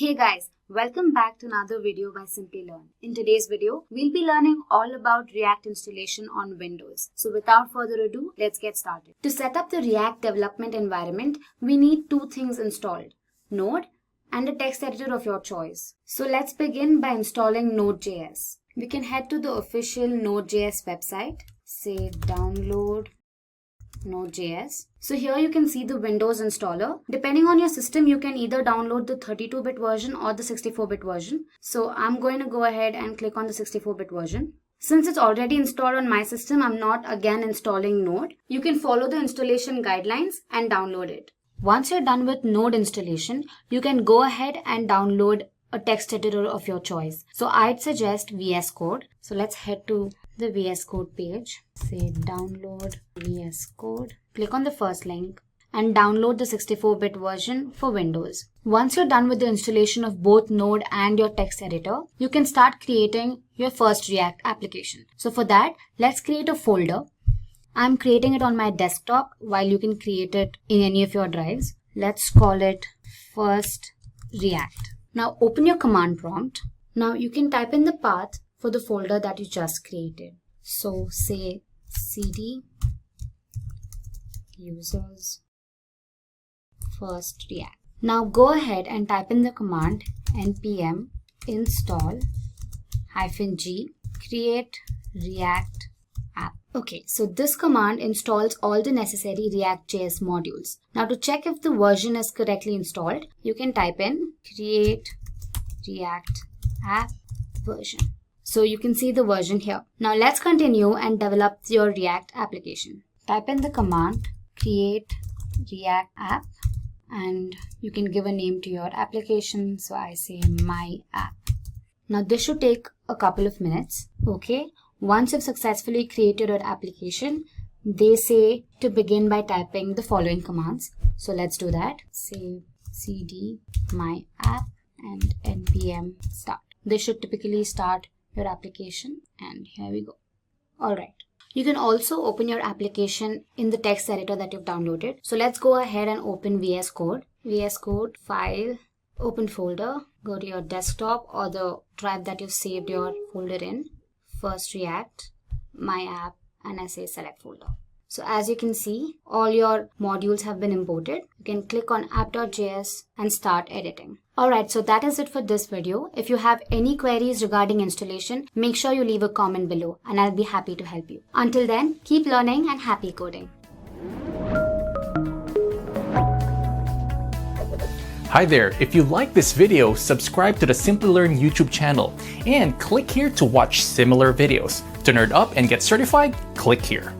Hey guys, welcome back to another video by Simplilearn. In today's video, we'll be learning all about React installation on Windows. So without further ado, let's get started. To set up the React development environment, we need two things installed: Node and a text editor of your choice. So let's begin by installing Node.js. We can head to the official Node.js website, say download Node.js. So here you can see the Windows installer. Depending on your system, you can either download the 32-bit version or the 64-bit version. So I'm going to go ahead and click on the 64-bit version. Since it's already installed on my system, I'm not again installing Node. You can follow the installation guidelines and download it. Once you're done with Node installation, you can go ahead and download a text editor of your choice. So I'd suggest VSCode. So let's head to the VSCode page. Say download VSCode. Click on the first link and download the 64-bit version for Windows. Once you're done with the installation of both Node and your text editor, you can start creating your first React application. So for that, let's create a folder. I'm creating it on my desktop, while you can create it in any of your drives. Let's call it first React. Now open your command prompt. Now you can type in the path for the folder that you just created. So say cd users first React. Now go ahead and type in the command npm install -g create React app. Okay, so this command installs all the necessary ReactJS modules. Now to check if the version is correctly installed, you can type in create React app version. So you can see the version here. Now let's continue and develop your React application. Type in the command create React app and you can give a name to your application. So I say my app. Now this should take a couple of minutes. Okay. Once you've successfully created your application, they say to begin by typing the following commands. So let's do that. Say cd my app and npm start. This should typically start your application, and here we go. Alright. You can also open your application in the text editor that you've downloaded. So let's go ahead and open VS Code. VS Code, file, open folder, go to your desktop or the drive that you've saved your folder in. First React, my app, and I say select folder. So as you can see, all your modules have been imported. You can click on app.js and start editing. Alright, so that is it for this video. If you have any queries regarding installation, make sure you leave a comment below and I'll be happy to help you. Until then, keep learning and happy coding. Hi there, if you like this video, subscribe to the Simplilearn YouTube channel and click here to watch similar videos. To nerd up and get certified, click here.